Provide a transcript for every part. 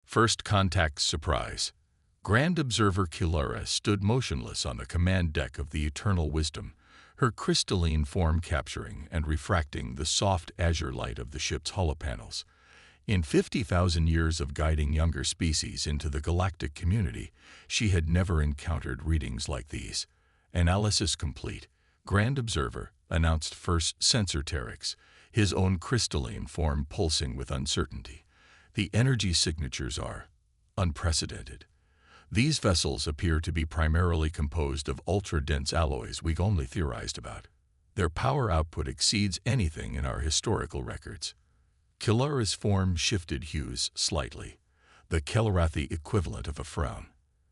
First contact surprise. Grand Observer Kilara stood motionless on the command deck of the Eternal Wisdom, her crystalline form capturing and refracting the soft azure light of the ship's holopanels. In 50,000 years of guiding younger species into the galactic community, she had never encountered readings like these. Analysis complete. Grand Observer announced first sensor Terex, his own crystalline form pulsing with uncertainty. The energy signatures are unprecedented. These vessels appear to be primarily composed of ultra-dense alloys we've only theorized about. Their power output exceeds anything in our historical records. Kilara's form shifted hues slightly, the Kelrathi equivalent of a frown.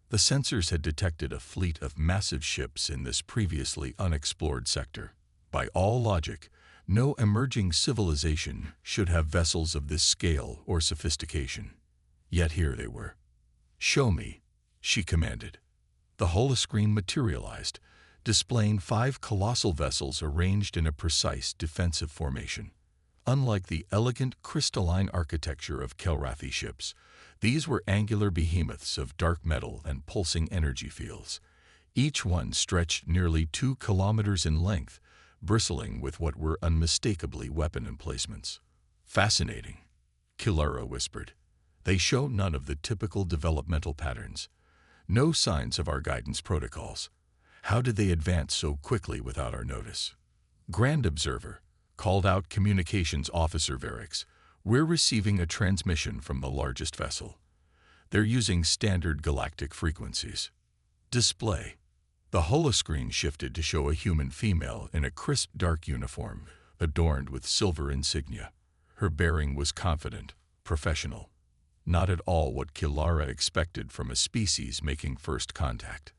The sensors had detected a fleet of massive ships in this previously unexplored sector. By all logic, no emerging civilization should have vessels of this scale or sophistication. Yet here they were. "Show me," she commanded. The holoscreen materialized, displaying 5 colossal vessels arranged in a precise defensive formation. Unlike the elegant crystalline architecture of Kelrathi ships, these were angular behemoths of dark metal and pulsing energy fields. Each one stretched nearly 2 kilometers in length, bristling with what were unmistakably weapon emplacements. "Fascinating," Kilara whispered. "They show none of the typical developmental patterns. No signs of our guidance protocols. How did they advance so quickly without our notice?" Grand Observer called out Communications Officer Varix. "We're receiving a transmission from the largest vessel. They're using standard galactic frequencies." Display. The holoscreen shifted to show a human female in a crisp dark uniform, adorned with silver insignia. Her bearing was confident, professional. Not at all what Kilara expected from a species making first contact.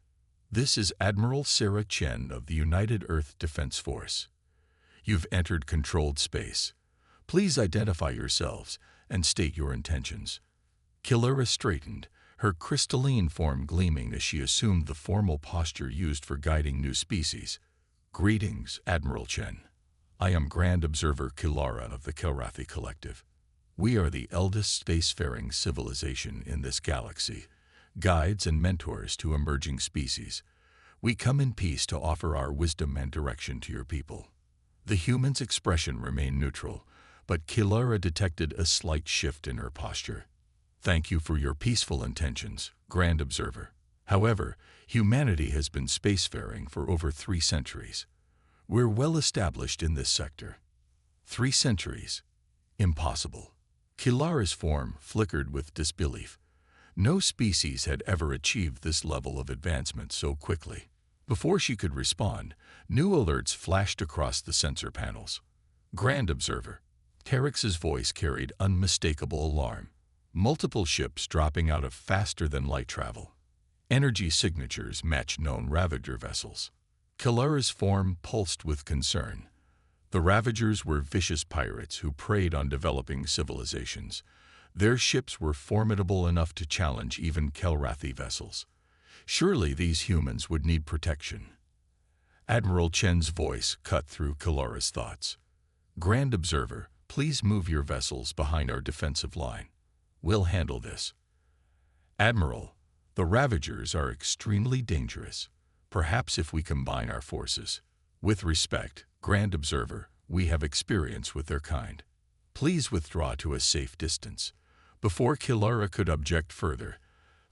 "This is Admiral Sarah Chen of the United Earth Defense Force. You've entered controlled space. Please identify yourselves and state your intentions." Kilara straightened, her crystalline form gleaming as she assumed the formal posture used for guiding new species. "Greetings, Admiral Chen. I am Grand Observer Kilara of the Kelrathi Collective. We are the eldest spacefaring civilization in this galaxy, guides and mentors to emerging species. We come in peace to offer our wisdom and direction to your people." The human's expression remained neutral, but Kilara detected a slight shift in her posture. "Thank you for your peaceful intentions, Grand Observer. However, humanity has been spacefaring for over 3 centuries. We're well established in this sector." 3 centuries? Impossible. Kilara's form flickered with disbelief. No species had ever achieved this level of advancement so quickly. Before she could respond, new alerts flashed across the sensor panels. "Grand Observer." Terex's voice carried unmistakable alarm. Multiple ships dropping out of faster-than-light travel. Energy signatures matched known Ravager vessels. Kilara's form pulsed with concern. The Ravagers were vicious pirates who preyed on developing civilizations. Their ships were formidable enough to challenge even Kelrathi vessels. Surely these humans would need protection. Admiral Chen's voice cut through Kilara's thoughts. "Grand Observer, please move your vessels behind our defensive line. We'll handle this." "Admiral, the Ravagers are extremely dangerous. Perhaps if we combine our forces." "With respect, Grand Observer, we have experience with their kind. Please withdraw to a safe distance." Before Kilara could object further,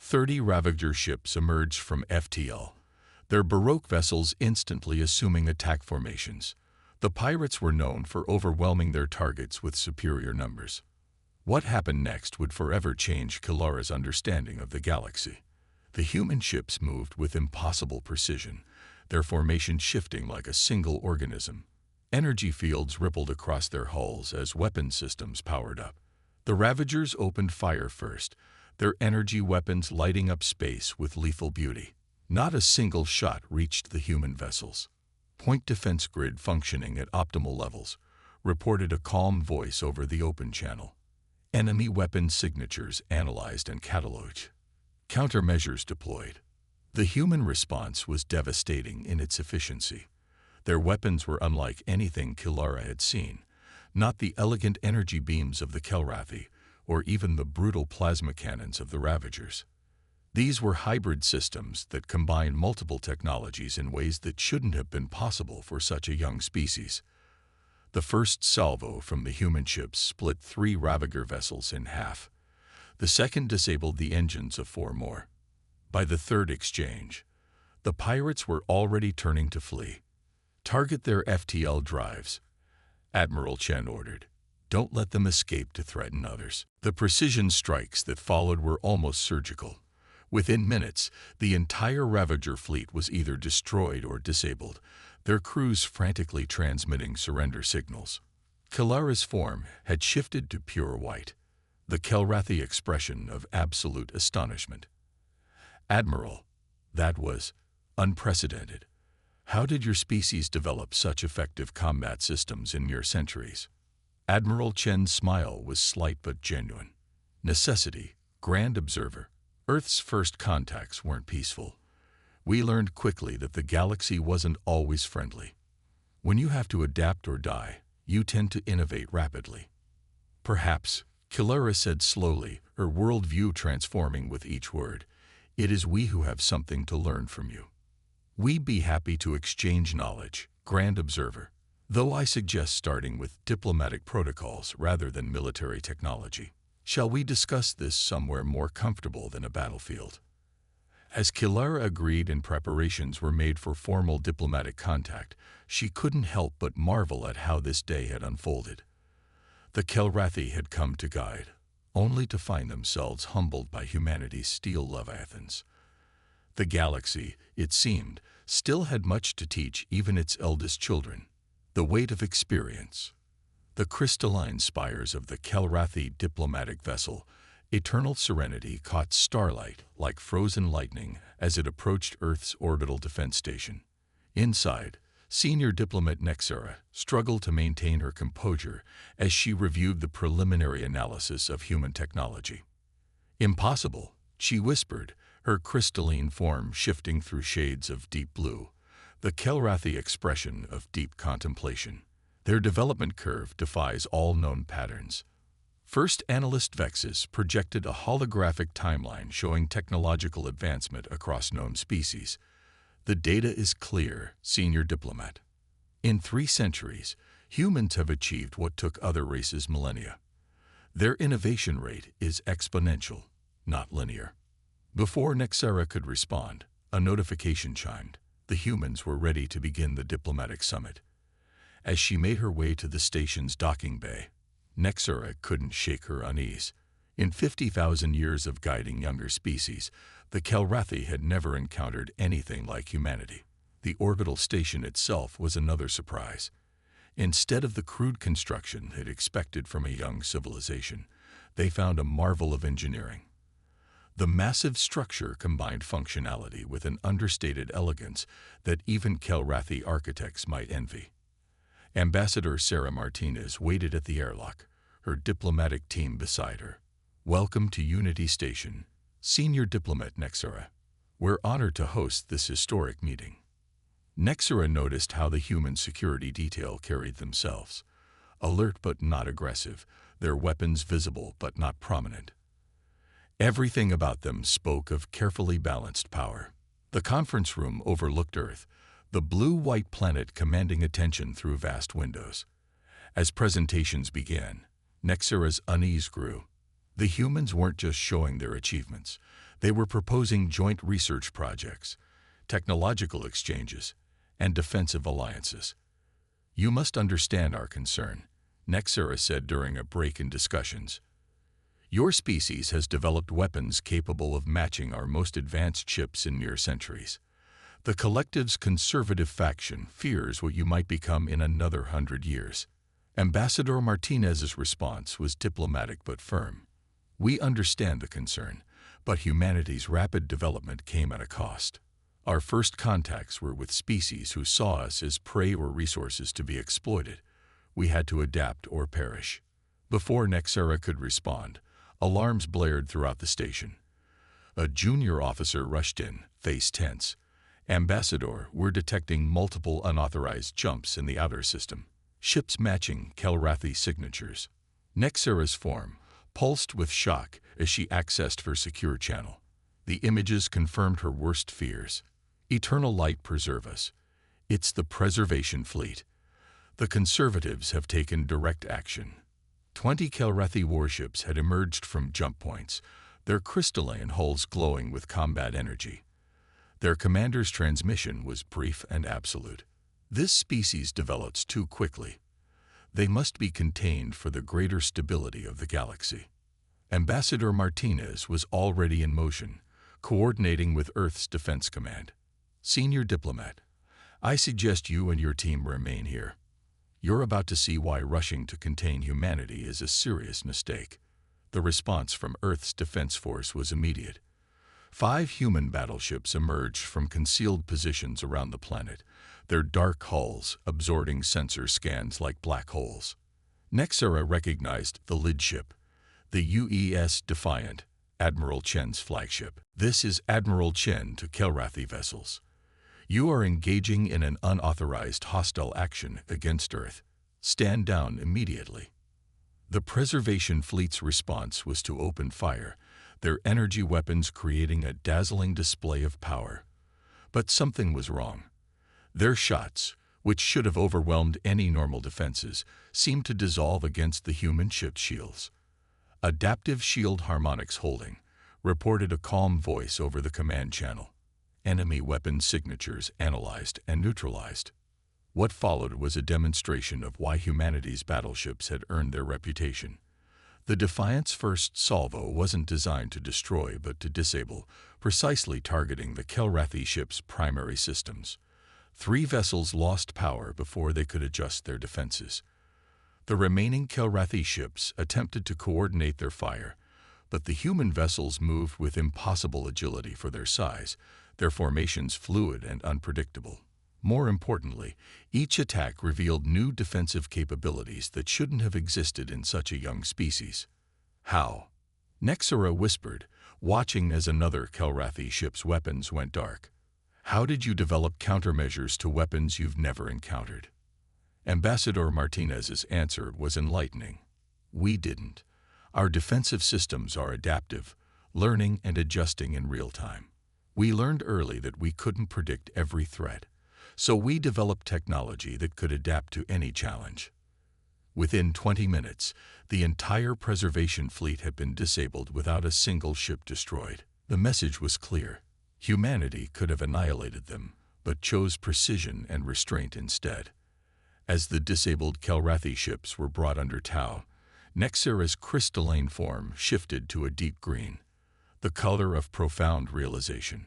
30 Ravager ships emerged from FTL, their Baroque vessels instantly assuming attack formations. The pirates were known for overwhelming their targets with superior numbers. What happened next would forever change Kilara's understanding of the galaxy. The human ships moved with impossible precision, their formation shifting like a single organism. Energy fields rippled across their hulls as weapon systems powered up. The Ravagers opened fire first, their energy weapons lighting up space with lethal beauty. Not a single shot reached the human vessels. Point defense grid functioning at optimal levels, reported a calm voice over the open channel. Enemy weapon signatures analyzed and cataloged. Countermeasures deployed. The human response was devastating in its efficiency. Their weapons were unlike anything Kilara had seen, not the elegant energy beams of the Kelrathi, or even the brutal plasma cannons of the Ravagers. These were hybrid systems that combined multiple technologies in ways that shouldn't have been possible for such a young species. The first salvo from the human ships split 3 Ravager vessels in half. The second disabled the engines of 4 more. By the third exchange, the pirates were already turning to flee. "Target their FTL drives," Admiral Chen ordered. "Don't let them escape to threaten others." The precision strikes that followed were almost surgical. Within minutes, the entire Ravager fleet was either destroyed or disabled, their crews frantically transmitting surrender signals. Kilara's form had shifted to pure white, the Kelrathi expression of absolute astonishment. "Admiral, that was unprecedented. How did your species develop such effective combat systems in mere centuries?" Admiral Chen's smile was slight but genuine. "Necessity, Grand Observer. Earth's first contacts weren't peaceful. We learned quickly that the galaxy wasn't always friendly. When you have to adapt or die, you tend to innovate rapidly." "Perhaps," Kilara said slowly, her worldview transforming with each word, "it is we who have something to learn from you. We'd be happy to exchange knowledge, Grand Observer, though I suggest starting with diplomatic protocols rather than military technology. Shall we discuss this somewhere more comfortable than a battlefield?" As Kilara agreed and preparations were made for formal diplomatic contact, she couldn't help but marvel at how this day had unfolded. The Kelrathi had come to guide, only to find themselves humbled by humanity's steel leviathans. The galaxy, it seemed, still had much to teach even its eldest children. The weight of experience. The crystalline spires of the Kelrathi diplomatic vessel, Eternal Serenity, caught starlight like frozen lightning as it approached Earth's orbital defense station. Inside, senior diplomat Nexera struggled to maintain her composure as she reviewed the preliminary analysis of human technology. "Impossible," she whispered, her crystalline form shifting through shades of deep blue, the Kelrathi expression of deep contemplation. "Their development curve defies all known patterns." First Analyst Vexus projected a holographic timeline showing technological advancement across known species. "The data is clear, senior diplomat. In 3 centuries, humans have achieved what took other races millennia. Their innovation rate is exponential, not linear." Before Nexera could respond, a notification chimed. The humans were ready to begin the diplomatic summit. As she made her way to the station's docking bay, Nexera couldn't shake her unease. In 50,000 years of guiding younger species, the Kelrathi had never encountered anything like humanity. The orbital station itself was another surprise. Instead of the crude construction they'd expected from a young civilization, they found a marvel of engineering. The massive structure combined functionality with an understated elegance that even Kelrathi architects might envy. Ambassador Sarah Martinez waited at the airlock, her diplomatic team beside her. "Welcome to Unity Station, Senior Diplomat Nexera. We're honored to host this historic meeting." Nexera noticed how the human security detail carried themselves. Alert but not aggressive, their weapons visible but not prominent. Everything about them spoke of carefully balanced power. The conference room overlooked Earth, the blue-white planet commanding attention through vast windows. As presentations began, Nexera's unease grew. The humans weren't just showing their achievements. They were proposing joint research projects, technological exchanges, and defensive alliances. "You must understand our concern," Nexera said during a break in discussions. "Your species has developed weapons capable of matching our most advanced ships in mere centuries. The collective's conservative faction fears what you might become in another 100 years." Ambassador Martinez's response was diplomatic but firm. "We understand the concern, but humanity's rapid development came at a cost. Our first contacts were with species who saw us as prey or resources to be exploited. We had to adapt or perish." Before Nexera could respond, alarms blared throughout the station. A junior officer rushed in, face tense. "Ambassador, we're detecting multiple unauthorized jumps in the outer system. Ships matching Kelrathi signatures." Nexera's form, pulsed with shock as she accessed her secure channel. The images confirmed her worst fears. Eternal light preserve us. It's the preservation fleet. The conservatives have taken direct action. 20 Kelrathi warships had emerged from jump points, their crystalline hulls glowing with combat energy. Their commander's transmission was brief and absolute. This species develops too quickly. They must be contained for the greater stability of the galaxy. Ambassador Martinez was already in motion, coordinating with Earth's Defense Command. Senior diplomat, I suggest you and your team remain here. You're about to see why rushing to contain humanity is a serious mistake. The response from Earth's Defense Force was immediate. 5 human battleships emerged from concealed positions around the planet, their dark hulls absorbing sensor scans like black holes. Nexera recognized the lead ship, the UES Defiant, Admiral Chen's flagship. This is Admiral Chen to Kelrathi vessels. You are engaging in an unauthorized hostile action against Earth. Stand down immediately. The Preservation Fleet's response was to open fire, their energy weapons creating a dazzling display of power. But something was wrong. Their shots, which should have overwhelmed any normal defenses, seemed to dissolve against the human ship's shields. Adaptive shield harmonics holding, reported a calm voice over the command channel. Enemy weapon signatures analyzed and neutralized. What followed was a demonstration of why humanity's battleships had earned their reputation. The Defiant's first salvo wasn't designed to destroy but to disable, precisely targeting the Kelrathi ship's primary systems. 3 vessels lost power before they could adjust their defenses. The remaining Kelrathi ships attempted to coordinate their fire, but the human vessels moved with impossible agility for their size, their formations fluid and unpredictable. More importantly, each attack revealed new defensive capabilities that shouldn't have existed in such a young species. How? Nexera whispered, watching as another Kelrathi ship's weapons went dark. How did you develop countermeasures to weapons you've never encountered? Ambassador Martinez's answer was enlightening. We didn't. Our defensive systems are adaptive, learning and adjusting in real time. We learned early that we couldn't predict every threat, so we developed technology that could adapt to any challenge. Within 20 minutes, the entire preservation fleet had been disabled without a single ship destroyed. The message was clear. Humanity could have annihilated them, but chose precision and restraint instead. As the disabled Kelrathi ships were brought under tow, Nexera's crystalline form shifted to a deep green, the color of profound realization.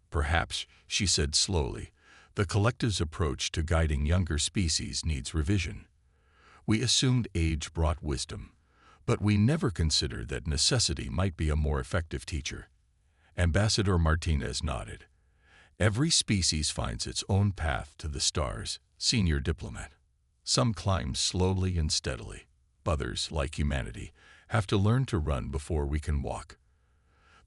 Perhaps, she said slowly, the collective's approach to guiding younger species needs revision. We assumed age brought wisdom, but we never considered that necessity might be a more effective teacher. Ambassador Martinez nodded. Every species finds its own path to the stars, senior diplomat. Some climb slowly and steadily. Others, like humanity, have to learn to run before we can walk.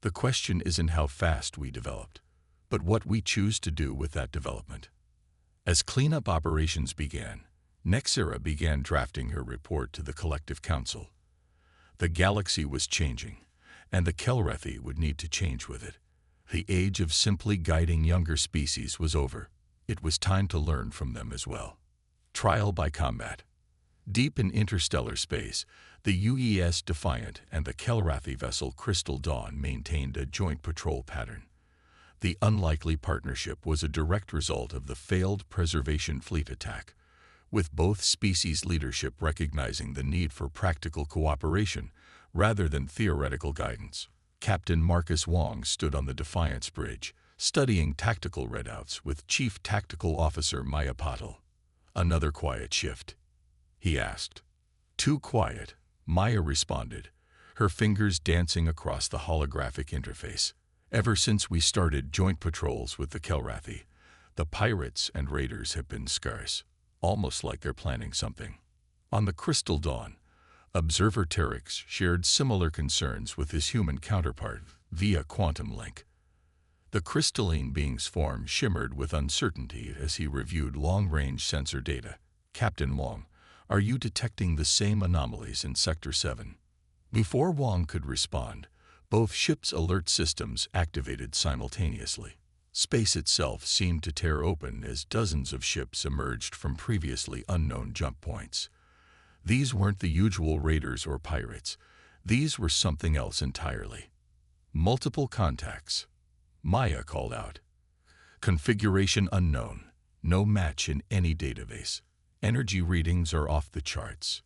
The question isn't how fast we developed, but what we choose to do with that development. As cleanup operations began, Nexera began drafting her report to the Collective Council. The galaxy was changing, and the Kelrathi would need to change with it. The age of simply guiding younger species was over. It was time to learn from them as well. Trial by combat. Deep in interstellar space, the UES Defiant and the Kelrathi vessel Crystal Dawn maintained a joint patrol pattern. The unlikely partnership was a direct result of the failed Preservation Fleet attack, with both species leadership recognizing the need for practical cooperation rather than theoretical guidance. Captain Marcus Wong stood on the Defiance Bridge, studying tactical readouts with Chief Tactical Officer Maya Patel. Another quiet shift, he asked. Too quiet, Maya responded, her fingers dancing across the holographic interface. Ever since we started joint patrols with the Kelrathi, the pirates and raiders have been scarce, almost like they're planning something. On the Crystal Dawn, Observer Terex shared similar concerns with his human counterpart via quantum link. The crystalline being's form shimmered with uncertainty as he reviewed long-range sensor data. Captain Wong, are you detecting the same anomalies in Sector 7? Before Wang could respond, both ships' alert systems activated simultaneously. Space itself seemed to tear open as dozens of ships emerged from previously unknown jump points. These weren't the usual raiders or pirates. These were something else entirely. Multiple contacts. Maya called out. Configuration unknown. No match in any database. Energy readings are off the charts.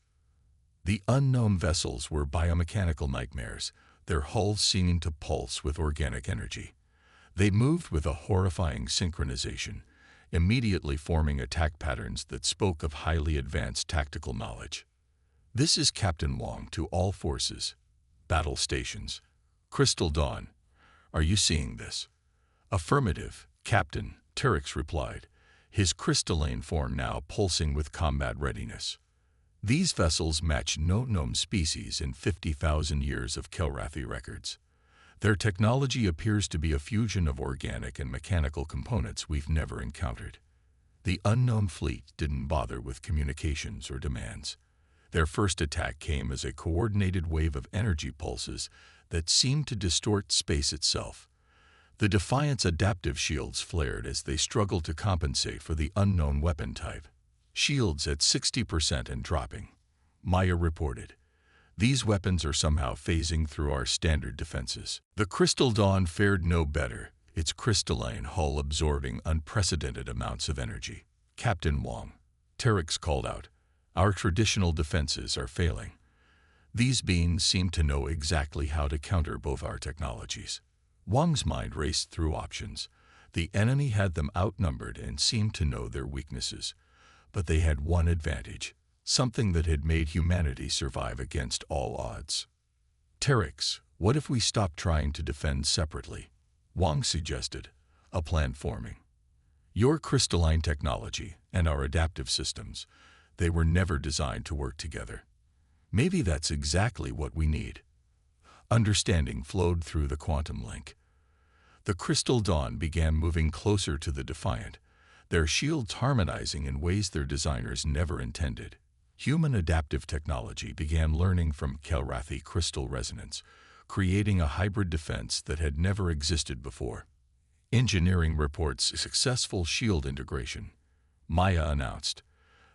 The unknown vessels were biomechanical nightmares, their hulls seeming to pulse with organic energy. They moved with a horrifying synchronization, immediately forming attack patterns that spoke of highly advanced tactical knowledge. This is Captain Wang to all forces. Battle stations. Crystal Dawn. Are you seeing this? Affirmative, Captain, Terex replied, his crystalline form now pulsing with combat readiness. These vessels match no known species in 50,000 years of Kelrathi records. Their technology appears to be a fusion of organic and mechanical components we've never encountered. The unknown fleet didn't bother with communications or demands. Their first attack came as a coordinated wave of energy pulses that seemed to distort space itself. The Defiant's adaptive shields flared as they struggled to compensate for the unknown weapon type. Shields at 60% and dropping. Maya reported. These weapons are somehow phasing through our standard defenses. The Crystal Dawn fared no better, its crystalline hull absorbing unprecedented amounts of energy. Captain Wang, Terex called out, our traditional defenses are failing. These beings seem to know exactly how to counter both our technologies. Wang's mind raced through options. The enemy had them outnumbered and seemed to know their weaknesses. But they had one advantage, something that had made humanity survive against all odds. Terex, what if we stop trying to defend separately? Wang suggested, a plan forming. Your crystalline technology and our adaptive systems, they were never designed to work together. Maybe that's exactly what we need. Understanding flowed through the quantum link. The Crystal Dawn began moving closer to the Defiant, their shields harmonizing in ways their designers never intended. Human adaptive technology began learning from Kelrathi crystal resonance, creating a hybrid defense that had never existed before. Engineering reports successful shield integration. Maya announced,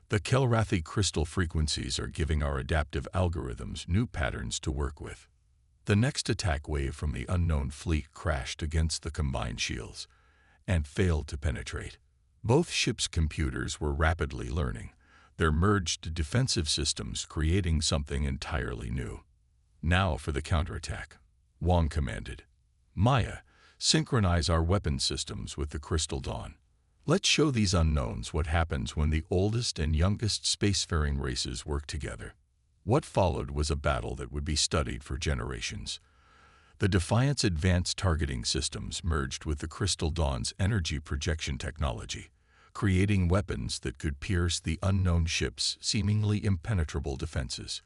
the Kelrathi crystal frequencies are giving our adaptive algorithms new patterns to work with. The next attack wave from the unknown fleet crashed against the combined shields and failed to penetrate. Both ships' computers were rapidly learning, their merged defensive systems creating something entirely new. Now for the counterattack, Wang commanded. Maya, synchronize our weapon systems with the Crystal Dawn. Let's show these unknowns what happens when the oldest and youngest spacefaring races work together. What followed was a battle that would be studied for generations. The Defiant's advanced targeting systems merged with the Crystal Dawn's energy projection technology, creating weapons that could pierce the unknown ship's seemingly impenetrable defenses.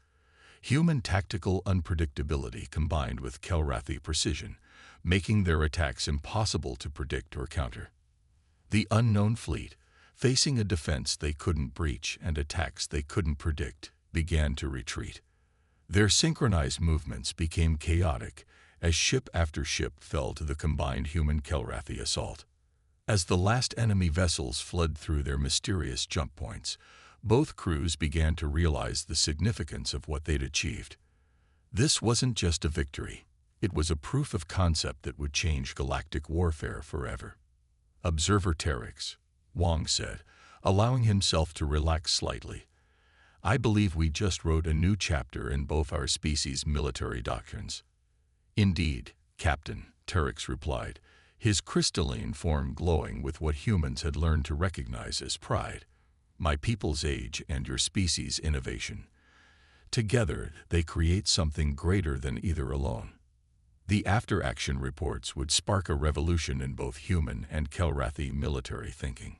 Human tactical unpredictability combined with Kelrathi precision, making their attacks impossible to predict or counter. The unknown fleet, facing a defense they couldn't breach and attacks they couldn't predict, began to retreat. Their synchronized movements became chaotic as ship after ship fell to the combined human-Kelrathi assault. As the last enemy vessels fled through their mysterious jump points, both crews began to realize the significance of what they'd achieved. This wasn't just a victory. It was a proof of concept that would change galactic warfare forever. Observer Terex, Wang said, allowing himself to relax slightly. I believe we just wrote a new chapter in both our species' military doctrines. Indeed, Captain, Terex replied, his crystalline form glowing with what humans had learned to recognize as pride. My people's age and your species' innovation. Together, they create something greater than either alone. The after-action reports would spark a revolution in both human and Kelrathi military thinking.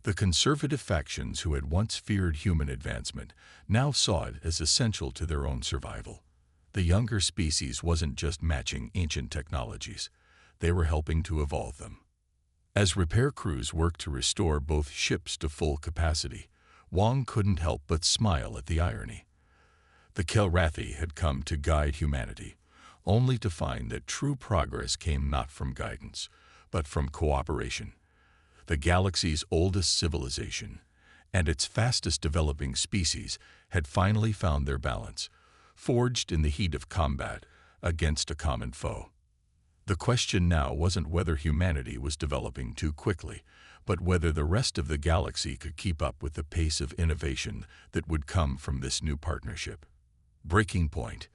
The conservative factions who had once feared human advancement now saw it as essential to their own survival. The younger species wasn't just matching ancient technologies. They were helping to evolve them. As repair crews worked to restore both ships to full capacity, Wang couldn't help but smile at the irony. The Kelrathi had come to guide humanity, only to find that true progress came not from guidance, but from cooperation. The galaxy's oldest civilization and its fastest developing species had finally found their balance, forged in the heat of combat against a common foe. The question now wasn't whether humanity was developing too quickly, but whether the rest of the galaxy could keep up with the pace of innovation that would come from this new partnership. Breaking point.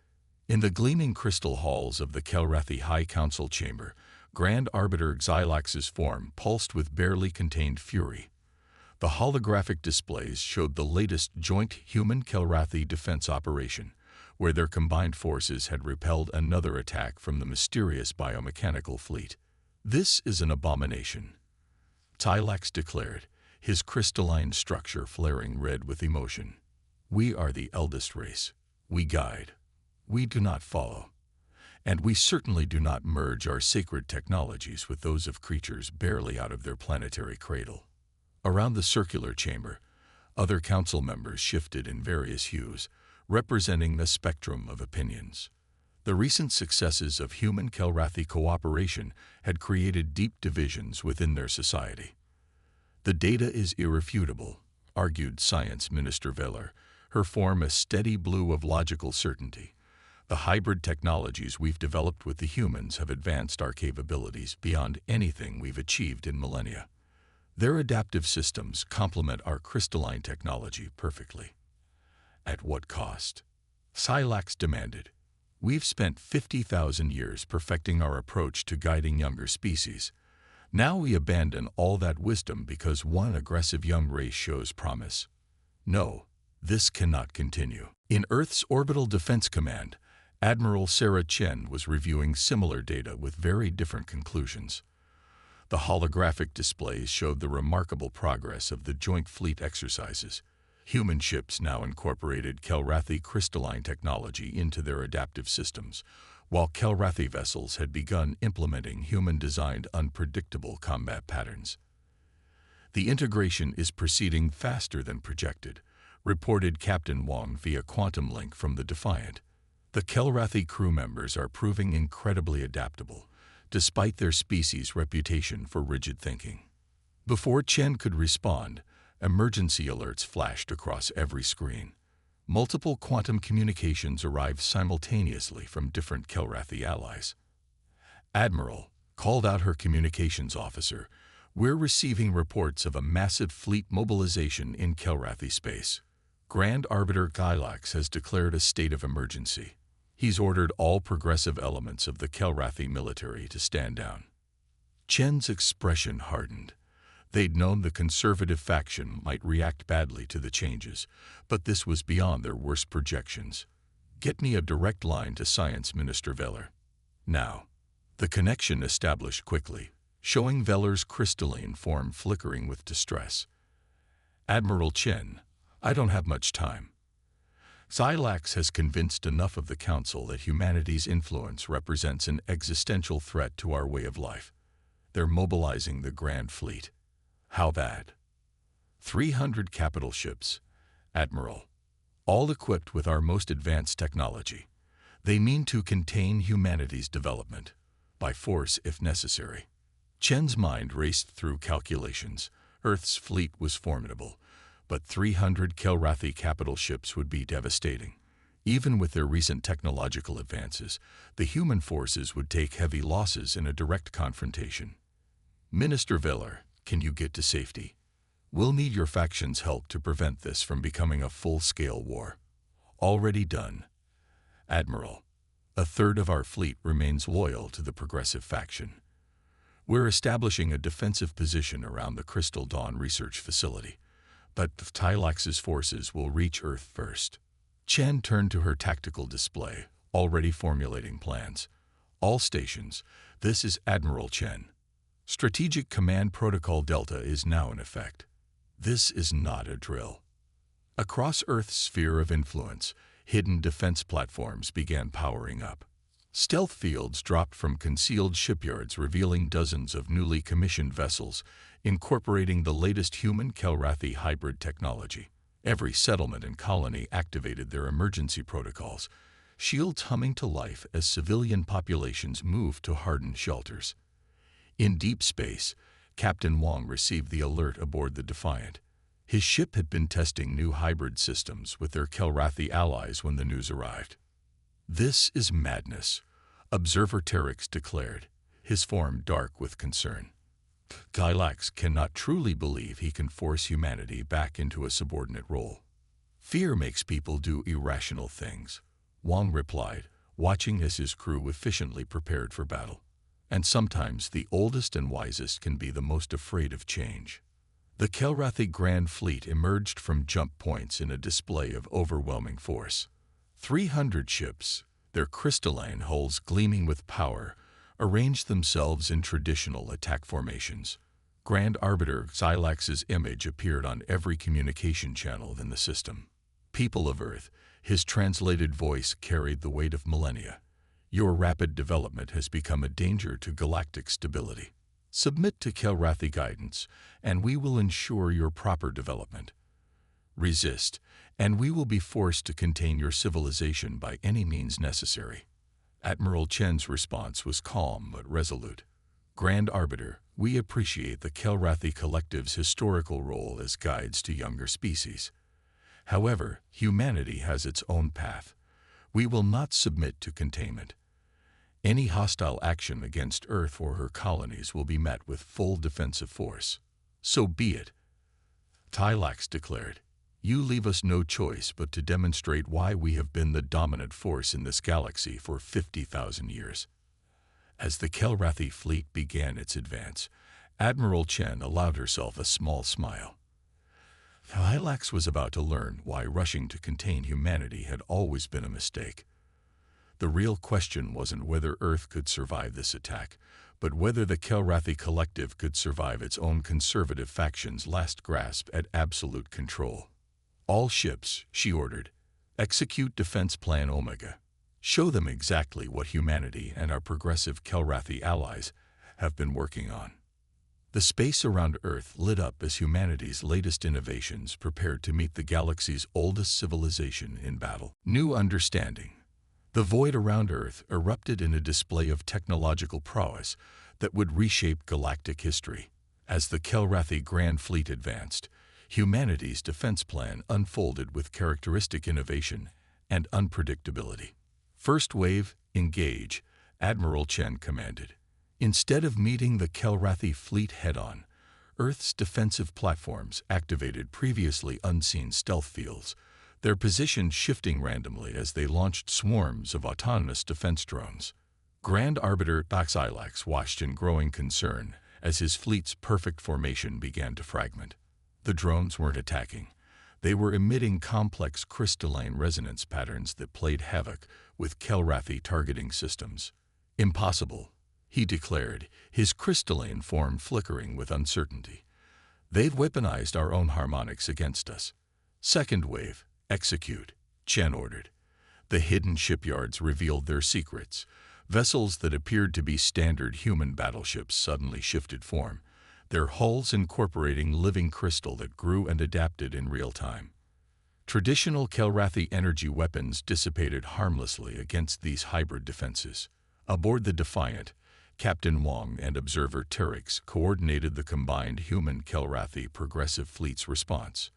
In the gleaming crystal halls of the Kelrathi High Council chamber, Grand Arbiter Xylax's form pulsed with barely contained fury. The holographic displays showed the latest joint human-Kelrathi defense operation, where their combined forces had repelled another attack from the mysterious biomechanical fleet. "This is an abomination," Xylax declared, his crystalline structure flaring red with emotion. "We are the eldest race. We guide. We do not follow. And we certainly do not merge our sacred technologies with those of creatures barely out of their planetary cradle." Around the circular chamber, other council members shifted in various hues, representing a spectrum of opinions. The recent successes of human-Kelrathi cooperation had created deep divisions within their society. "The data is irrefutable," argued Science Minister Veller, her form a steady blue of logical certainty. "The hybrid technologies we've developed with the humans have advanced our capabilities beyond anything we've achieved in millennia. Their adaptive systems complement our crystalline technology perfectly." "At what cost?" Xylax demanded. "We've spent 50,000 years perfecting our approach to guiding younger species. Now we abandon all that wisdom because one aggressive young race shows promise. No, this cannot continue." In Earth's Orbital Defense Command, Admiral Sarah Chen was reviewing similar data with very different conclusions. The holographic displays showed the remarkable progress of the Joint Fleet exercises. Human ships now incorporated Kelrathi crystalline technology into their adaptive systems, while Kelrathi vessels had begun implementing human-designed unpredictable combat patterns. "The integration is proceeding faster than projected," reported Captain Wong via quantum link from the Defiant. "The Kelrathi crew members are proving incredibly adaptable, despite their species' reputation for rigid thinking." Before Chen could respond, emergency alerts flashed across every screen. Multiple quantum communications arrived simultaneously from different Kelrathi allies. "Admiral," called out her communications officer, "we're receiving reports of a massive fleet mobilization in Kelrathi space. Grand Arbiter Xylax has declared a state of emergency. He's ordered all progressive elements of the Kelrathi military to stand down." Chen's expression hardened. They'd known the conservative faction might react badly to the changes, but this was beyond their worst projections. "Get me a direct line to Science Minister Veller. Now." The connection established quickly, showing Veller's crystalline form flickering with distress. "Admiral Chen, I don't have much time. Xylax has convinced enough of the Council that humanity's influence represents an existential threat to our way of life. They're mobilizing the Grand Fleet." "How that?" 300 capital ships, Admiral, all equipped with our most advanced technology. They mean to contain humanity's development, by force if necessary." Chen's mind raced through calculations. Earth's fleet was formidable, but 300 Kelrathi capital ships would be devastating. Even with their recent technological advances, the human forces would take heavy losses in a direct confrontation. "Minister Veller, can you get to safety? We'll need your faction's help to prevent this from becoming a full-scale war." "Already done, Admiral. A third of our fleet remains loyal to the progressive faction. We're establishing a defensive position around the Crystal Dawn research facility, but Xylax's forces will reach Earth first." Chen turned to her tactical display, already formulating plans. "All stations, this is Admiral Chen. Strategic Command Protocol Delta is now in effect. This is not a drill." Across Earth's sphere of influence, hidden defense platforms began powering up. Stealth fields dropped from concealed shipyards, revealing dozens of newly commissioned vessels incorporating the latest human Kelrathi hybrid technology. Every settlement and colony activated their emergency protocols, shields humming to life as civilian populations moved to hardened shelters. In deep space, Captain Wong received the alert aboard the Defiant. His ship had been testing new hybrid systems with their Kelrathi allies when the news arrived. "This is madness," Observer Terex declared, his form dark with concern. Gylax cannot truly believe he can force humanity back into a subordinate role. "Fear makes people do irrational things," Wong replied, watching as his crew efficiently prepared for battle. "And sometimes the oldest and wisest can be the most afraid of change." The Kelrathi Grand Fleet emerged from jump points in a display of overwhelming force. 300 ships, their crystalline hulls gleaming with power, arranged themselves in traditional attack formations. Grand Arbiter Xylax's image appeared on every communication channel in the system. "People of Earth," his translated voice carried the weight of millennia. "Your rapid development has become a danger to galactic stability. Submit to Kelrathi guidance, and we will ensure your proper development. Resist, and we will be forced to contain your civilization by any means necessary." Admiral Chen's response was calm but resolute. "Grand Arbiter, we appreciate the Kelrathi Collective's historical role as guides to younger species. However, humanity has its own path. We will not submit to containment. Any hostile action against Earth or her colonies will be met with full defensive force." "So be it," Tylax declared. "You leave us no choice but to demonstrate why we have been the dominant force in this galaxy for 50,000 years." As the Kelrathi fleet began its advance, Admiral Chen allowed herself a small smile. Tylax was about to learn why rushing to contain humanity had always been a mistake. The real question wasn't whether Earth could survive this attack, but whether the Kelrathi Collective could survive its own conservative faction's last grasp at absolute control. "All ships," she ordered, "execute Defense Plan Omega. Show them exactly what humanity and our progressive Kelrathi allies have been working on." The space around Earth lit up as humanity's latest innovations prepared to meet the galaxy's oldest civilization in battle. New understanding. The void around Earth erupted in a display of technological prowess that would reshape galactic history. As the Kelrathi Grand Fleet advanced, humanity's defense plan unfolded with characteristic innovation and unpredictability. "First wave, engage," Admiral Chen commanded. Instead of meeting the Kelrathi fleet head-on, Earth's defensive platforms activated previously unseen stealth fields, their positions shifting randomly as they launched swarms of autonomous defense drones. Grand Arbiter Xylax watched in growing concern as his fleet's perfect formation began to fragment. The drones weren't attacking. They were emitting complex crystalline resonance patterns that played havoc with Kelrathi targeting systems. "Impossible," he declared, his crystalline form flickering with uncertainty. "They've weaponized our own harmonics against us." "Second wave, execute," Chen ordered. The hidden shipyards revealed their secrets. Vessels that appeared to be standard human battleships suddenly shifted form, their hulls incorporating living crystal that grew and adapted in real time. Traditional Kelrathi energy weapons dissipated harmlessly against these hybrid defenses. Aboard the Defiant, Captain Wong and Observer Terex coordinated the combined human Kelrathi progressive fleet's response.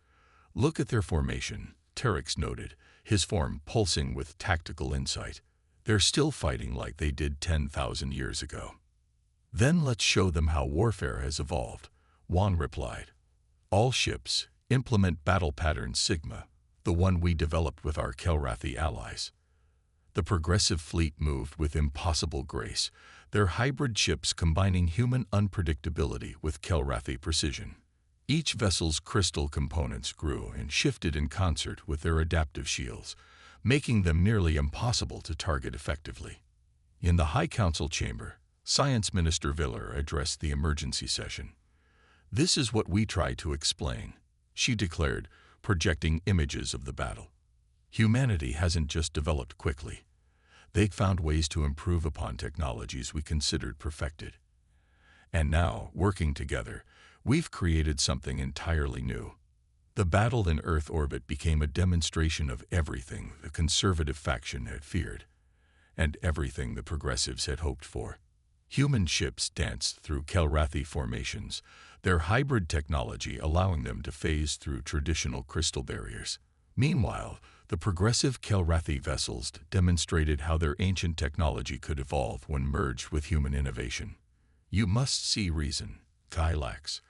"Look at their formation," Terex noted, his form pulsing with tactical insight. "They're still fighting like they did 10,000 years ago." "Then let's show them how warfare has evolved," Wong replied. "All ships, implement battle pattern Sigma, the one we developed with our Kelrathi allies." The progressive fleet moved with impossible grace, their hybrid ships combining human unpredictability with Kelrathi precision. Each vessel's crystal components grew and shifted in concert with their adaptive shields, making them nearly impossible to target effectively. In the High Council chamber, Science Minister Viller addressed the emergency session. "This is what we try to explain," she declared, projecting images of the battle. "Humanity hasn't just developed quickly. They've found ways to improve upon technologies we considered perfected. And now, working together, we've created something entirely new. The battle in Earth orbit became a demonstration of everything the conservative faction had feared, and everything the progressives had hoped for. Human ships danced through Kelrathi formations, their hybrid technology allowing them to phase through traditional crystal barriers. Meanwhile, the progressive Kelrathi vessels demonstrated how their ancient technology could evolve when merged with human innovation. "You must see reason, Thylax,"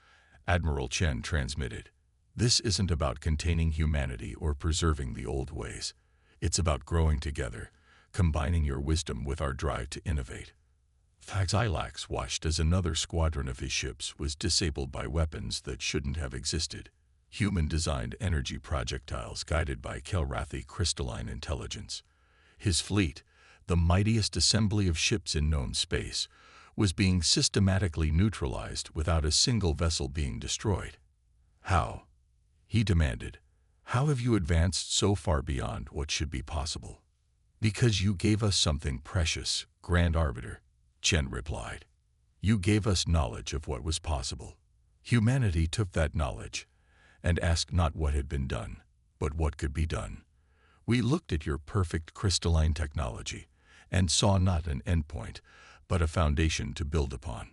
Admiral Chen transmitted. "This isn't about containing humanity or preserving the old ways. It's about growing together, combining your wisdom with our drive to innovate." Thylax watched as another squadron of his ships was disabled by weapons that shouldn't have existed. Human-designed energy projectiles guided by Kelrathi crystalline intelligence. His fleet, the mightiest assembly of ships in known space, was being systematically neutralized without a single vessel being destroyed. "How?" he demanded. "How have you advanced so far beyond what should be possible?" "Because you gave us something precious, Grand Arbiter," Chen replied. "You gave us knowledge of what was possible. Humanity took that knowledge and asked not what had been done, but what could be done. We looked at your perfect crystalline technology and saw not an endpoint, but a foundation to build upon."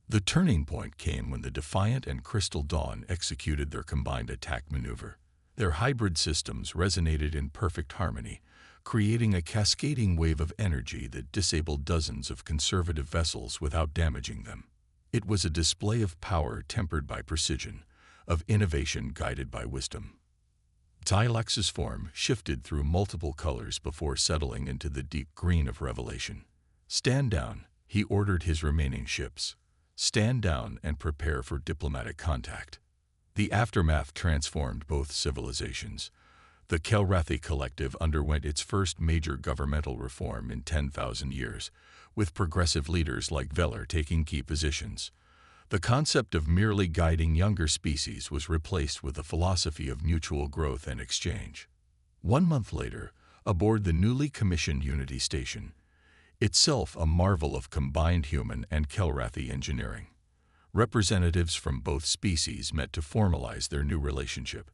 The turning point came when the Defiant and Crystal Dawn executed their combined attack maneuver. Their hybrid systems resonated in perfect harmony, creating a cascading wave of energy that disabled dozens of conservative vessels without damaging them. It was a display of power tempered by precision, of innovation guided by wisdom. Thylax's form shifted through multiple colors before settling into the deep green of revelation. "Stand down," he ordered his remaining ships. "Stand down and prepare for diplomatic contact." The aftermath transformed both civilizations. The Kelrathi Collective underwent its first major governmental reform in 10,000 years, with progressive leaders like Veller taking key positions. The concept of merely guiding younger species was replaced with a philosophy of mutual growth and exchange. 1 month later, aboard the newly commissioned Unity Station, itself a marvel of combined human and Kelrathi engineering, representatives from both species met to formalize their new relationship.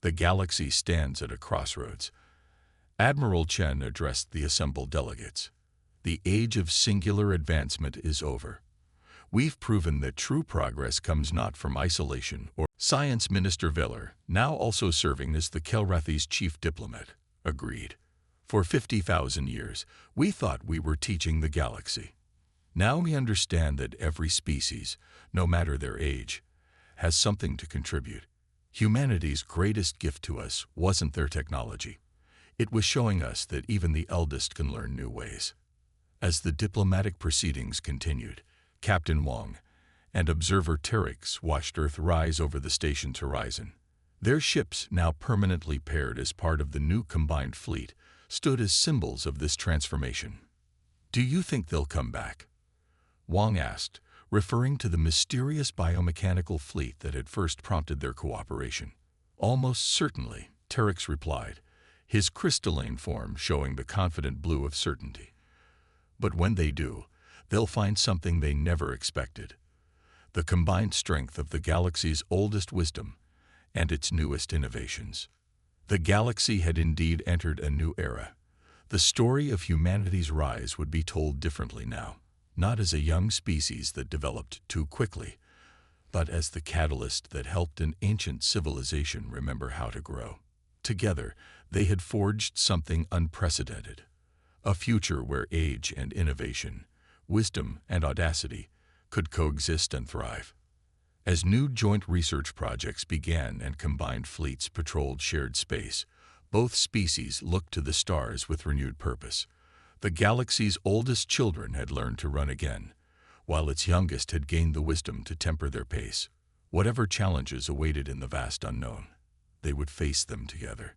The galaxy stands at a crossroads. Admiral Chen addressed the assembled delegates. "The age of singular advancement is over. We've proven that true progress comes not from isolation or..." Science Minister Veller, now also serving as the Kelrathi's chief diplomat, agreed. "For 50,000 years, we thought we were teaching the galaxy. Now we understand that every species, no matter their age, has something to contribute. Humanity's greatest gift to us wasn't their technology. It was showing us that even the eldest can learn new ways." As the diplomatic proceedings continued, Captain Wang and Observer Terex watched Earth rise over the station's horizon. Their ships, now permanently paired as part of the new combined fleet, stood as symbols of this transformation. "Do you think they'll come back?" Wang asked, referring to the mysterious biomechanical fleet that had first prompted their cooperation. "Almost certainly," Terex replied, his crystalline form showing the confident blue of certainty. "But when they do, they'll find something they never expected: the combined strength of the galaxy's oldest wisdom and its newest innovations." The galaxy had indeed entered a new era. The story of humanity's rise would be told differently now, not as a young species that developed too quickly, but as the catalyst that helped an ancient civilization remember how to grow. Together, they had forged something unprecedented, a future where age and innovation, wisdom and audacity, could coexist and thrive. As new joint research projects began and combined fleets patrolled shared space, both species looked to the stars with renewed purpose. The galaxy's oldest children had learned to run again, while its youngest had gained the wisdom to temper their pace. Whatever challenges awaited in the vast unknown, they would face them together.